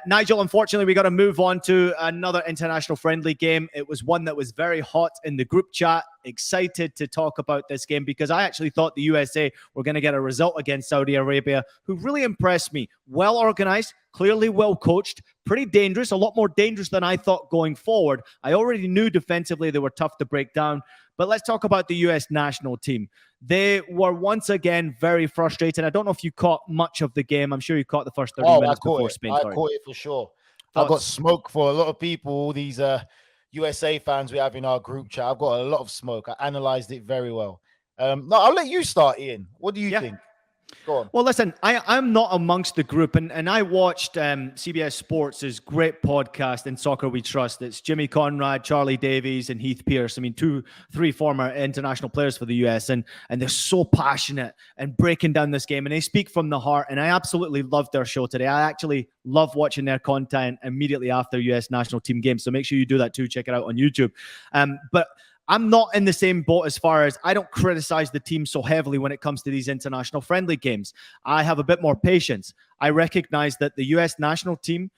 Nigel, unfortunately, we got to move on to another international friendly game. It was one that was very hot in the group chat. Excited to talk about this game because I actually thought the USA were going to get a result against Saudi Arabia, who really impressed me. Well organized, clearly well coached, pretty dangerous, a lot more dangerous than I thought going forward. I already knew defensively they were tough to break down. But let's talk about the U.S. national team. They were once again very frustrated. I don't know if you caught much of the game. I'm sure you caught the first 30 minutes before Spain. I caught it for sure. I got smoke for a lot of people, all these USA fans we have in our group chat. I've got a lot of smoke. I analyzed it very well. No, I'll let you start, Ian. What do you think? Go on. Well, listen, I'm not amongst the group, and I watched CBS Sports' great podcast, In Soccer We Trust. It's Jimmy Conrad, Charlie Davies, and Heath Pierce. I mean, 3 former international players for the US, and they're so passionate and breaking down this game, and they speak from the heart, and I absolutely loved their show today. I actually love watching their content immediately after US national team games, so make sure you do that too. Check it out on YouTube. But I'm not in the same boat as far as I don't criticize the team so heavily when it comes to these international friendly games. I have a bit more patience. I recognize that the U.S. national team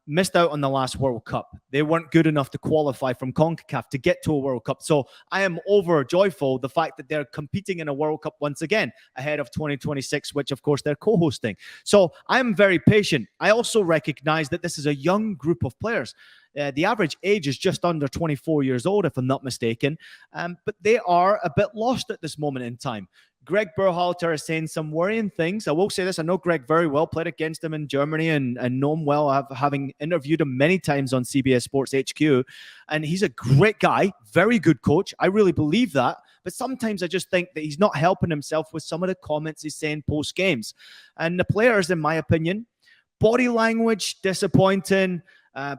missed out on the last World Cup. They weren't good enough to qualify from CONCACAF to get to a World Cup. So I am overjoyful the fact that they're competing in a World Cup once again ahead of 2026, which of course they're co-hosting. So I am very patient. I also recognize that this is a young group of players. The average age is just under 24 years old, if I'm not mistaken. But they are a bit lost at this moment in time. Gregg Berhalter is saying some worrying things. I will say this. I know Gregg very well, played against him in Germany and know him well, having interviewed him many times on CBS Sports HQ. And he's a great guy, very good coach. I really believe that. But sometimes I just think that he's not helping himself with some of the comments he's saying post-games. And the players, in my opinion, body language, disappointing.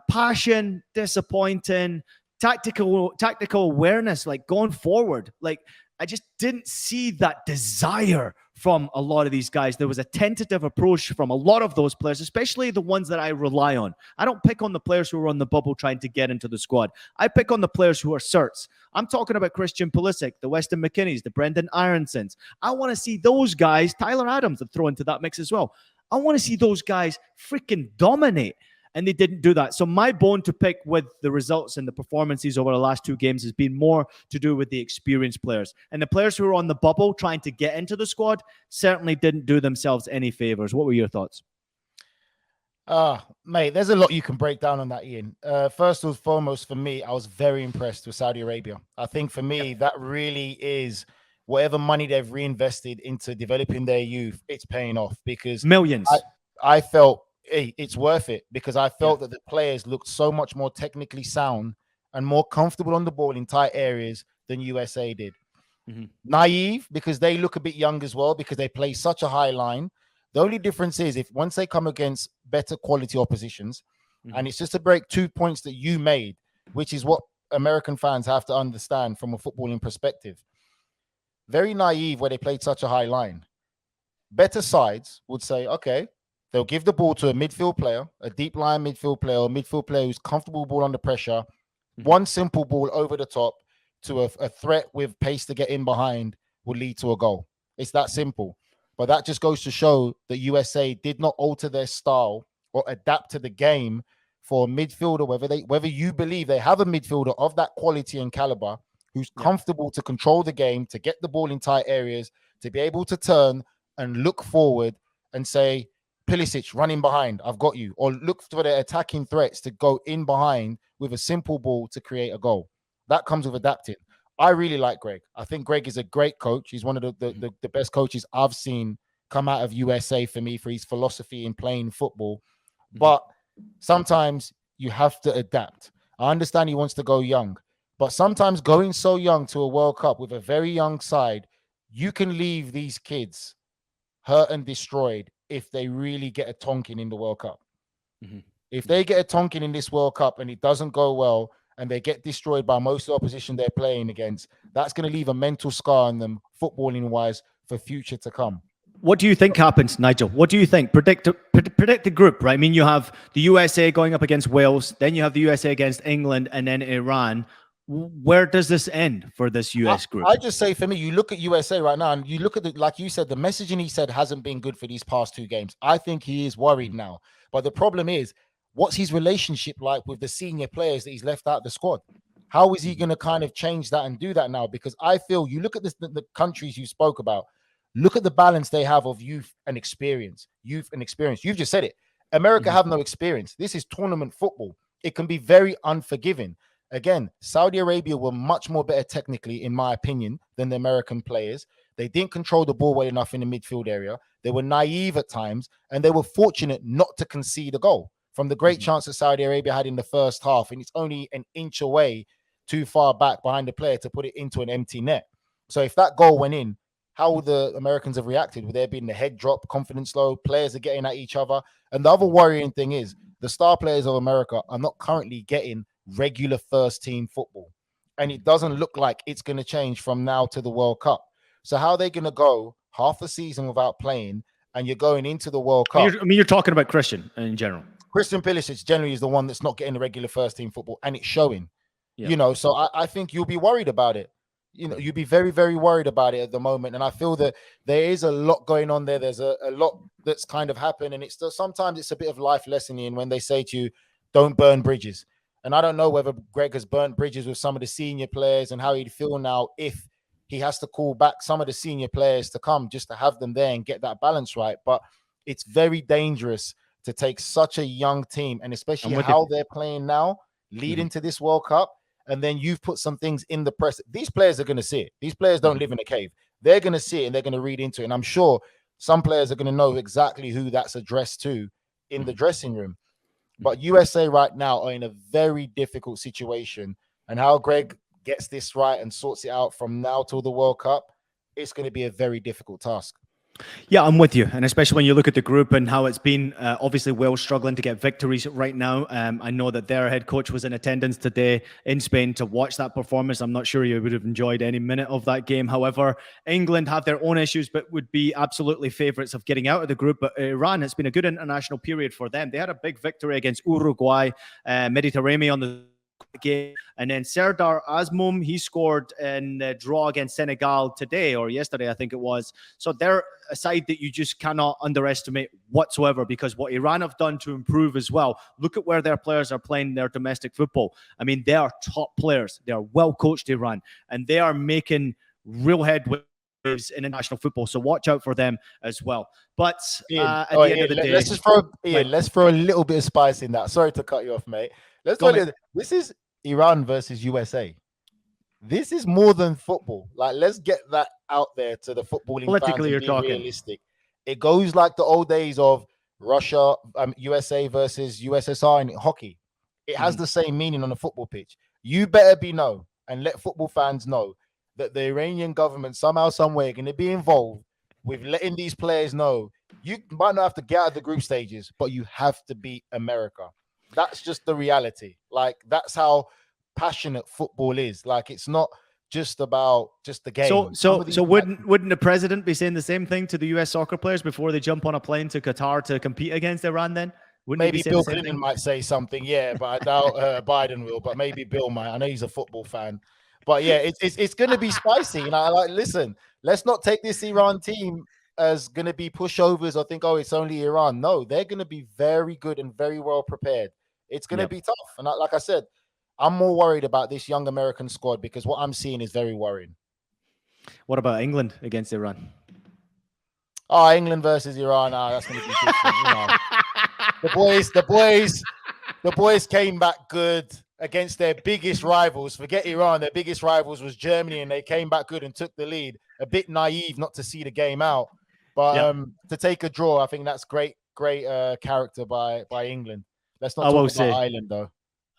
Passion, disappointing, tactical awareness, like going forward. Like, I just didn't see that desire from a lot of these guys. There was a tentative approach from a lot of those players, especially the ones that I rely on. I don't pick on the players who are on the bubble trying to get into the squad. I pick on the players who are certs. I'm talking about Christian Pulisic, the Weston McKennies, the Brendan Ironsons. I want to see those guys, Tyler Adams, I'd throw into that mix as well. I want to see those guys freaking dominate. And they didn't do that. So my bone to pick with the results and the performances over the last 2 games has been more to do with the experienced players. And the players who were on the bubble trying to get into the squad certainly didn't do themselves any favors. What were your thoughts? Mate, there's a lot you can break down on that, Ian. First and foremost, for me, I was very impressed with Saudi Arabia. I think for me, that really is whatever money they've reinvested into developing their youth, it's paying off because millions. I felt it's worth it because I felt that the players looked so much more technically sound and more comfortable on the ball in tight areas than USA did. Mm-hmm. Naive because they look a bit young as well because they play such a high line. The only difference is if once they come against better quality oppositions, and it's just to break 2 points that you made, which is what American fans have to understand from a footballing perspective. Very naive where they played such a high line. Better sides would say, okay, they'll give the ball to a midfield player, a deep line midfield player, or midfield player who's comfortable ball under pressure. One simple ball over the top to a threat with pace to get in behind will lead to a goal. It's that simple. But that just goes to show that USA did not alter their style or adapt to the game for a midfielder, whether you believe they have a midfielder of that quality and caliber who's comfortable to control the game, to get the ball in tight areas, to be able to turn and look forward and say, Pulisic running behind, I've got you. Or look for the attacking threats to go in behind with a simple ball to create a goal. That comes with adapting. I really like Gregg. I think Gregg is a great coach. He's one of the best coaches I've seen come out of USA for me, for his philosophy in playing football. But sometimes you have to adapt. I understand he wants to go young, but sometimes going so young to a World Cup with a very young side, you can leave these kids hurt and destroyed if they really get a tonking in the World Cup. If they get a tonking in this World Cup and it doesn't go well and they get destroyed by most of the opposition they're playing against, that's going to leave a mental scar on them, footballing-wise, for future to come. What do you think happens, Nigel? What do you think? Predict the group, right? I mean, you have the USA going up against Wales, then you have the USA against England, and then Iran. Where does this end for this US group? I just say, for me, you look at USA right now and you look at like you said, the messaging he said hasn't been good for these past 2 games. I think he is worried now. But the problem is, what's his relationship like with the senior players that he's left out the squad? How is he going to kind of change that and do that now? Because I feel you look at this, the countries you spoke about, look at the balance they have of youth and experience. Youth and experience. You've just said it. America have no experience. This is tournament football. It can be very unforgiving. Again, Saudi Arabia were much more better technically, in my opinion, than the American players. They didn't control the ball well enough in the midfield area. They were naive at times, and they were fortunate not to concede a goal from the great chance that Saudi Arabia had in the first half. And it's only an inch away, too far back behind the player to put it into an empty net. So if that goal went in, how would the Americans have reacted? Would there been the head drop, confidence low, players are getting at each other? And the other worrying thing is the star players of America are not currently getting regular first team football. And it doesn't look like it's going to change from now to the World Cup. So how are they going to go half a season without playing and you're going into the World Cup? You're talking about Christian in general. Christian Pulisic generally is the one that's not getting the regular first team football, and it's showing. You know, so I think you'll be worried about it. You know, you'll be very, very worried about it at the moment. And I feel that there is a lot going on there. There's a lot that's kind of happened. And it's still, sometimes it's a bit of life lessoning when they say to you, don't burn bridges. And I don't know whether Gregg has burnt bridges with some of the senior players and how he'd feel now if he has to call back some of the senior players to come just to have them there and get that balance right. But it's very dangerous to take such a young team, and especially how they're playing now, leading to this World Cup. And then you've put some things in the press. These players are going to see it. These players don't live in a cave. They're going to see it and they're going to read into it. And I'm sure some players are going to know exactly who that's addressed to in the dressing room. But USA right now are in a very difficult situation. And how Gregg gets this right and sorts it out from now till the World Cup, it's going to be a very difficult task. Yeah, I'm with you. And especially when you look at the group and how it's been, obviously Wales struggling to get victories right now. I know that their head coach was in attendance today in Spain to watch that performance. I'm not sure you would have enjoyed any minute of that game. However, England have their own issues, but would be absolutely favourites of getting out of the group. But Iran, it's been a good international period for them. They had a big victory against Uruguay, Mediterranean on the game, and then Serdar Azmoum, he scored in the draw against Senegal today or yesterday, I think it was. So they're a side that you just cannot underestimate whatsoever, because what Iran have done to improve as well. Look at where their players are playing their domestic football. I mean, they are top players. They are well coached, Iran, and they are making real headway in international football. So watch out for them as well. But at the end of the day, let's throw a little bit of spice in that. Sorry to cut you off, mate. This is Iran versus USA. This is more than football. Like, let's get that out there to the footballing politically, fans and you're be realistic. It goes like the old days of Russia, USA versus USSR in hockey. It has the same meaning on a football pitch. You better and let football fans know that the Iranian government somehow, some way, are going to be involved with letting these players know you might not have to get out of the group stages, but you have to beat America. That's just the reality. Like, that's how passionate football is. Like, it's not just about just the game. So wouldn't the president be saying the same thing to the US soccer players before they jump on a plane to Qatar to compete against Iran then? Maybe Bill Clinton might say something, yeah, but I doubt Biden will. But maybe Bill might. I know he's a football fan. But yeah, it's going to be spicy. You know, like, listen, let's not take this Iran team as going to be pushovers or think, oh, it's only Iran. No, they're going to be very good and very well prepared. It's going to be tough. And like I said, I'm more worried about this young American squad because what I'm seeing is very worrying. What about England against Iran? Oh, England versus Iran. That's going to be different. You know. The boys came back good against their biggest rivals. Forget Iran. Their biggest rivals was Germany, and they came back good and took the lead. A bit naive not to see the game out. But to take a draw, I think that's great character by England. Let's not talk about Ireland, though.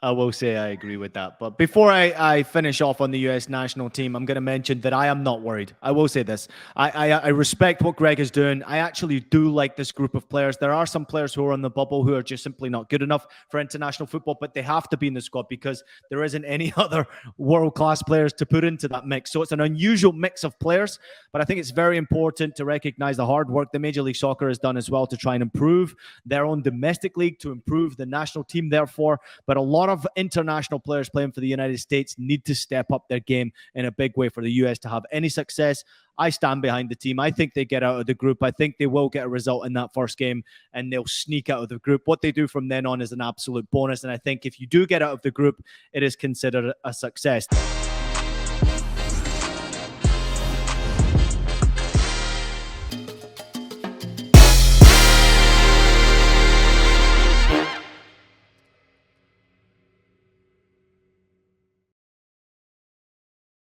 I will say I agree with that. But before I finish off on the US national team, I'm going to mention that I am not worried. I will say this. I respect what Gregg is doing. I actually do like this group of players. There are some players who are on the bubble who are just simply not good enough for international football, but they have to be in the squad because there isn't any other world-class players to put into that mix. So it's an unusual mix of players, but I think it's very important to recognize the hard work that Major League Soccer has done as well to try and improve their own domestic league, to improve the national team, therefore. But a lot of international players playing for the United States need to step up their game in a big way for the US to have any success. I stand behind the team. I think they get out of the group. I think they will get a result in that first game and they'll sneak out of the group. What they do from then on is an absolute bonus. And I think if you do get out of the group, it is considered a success.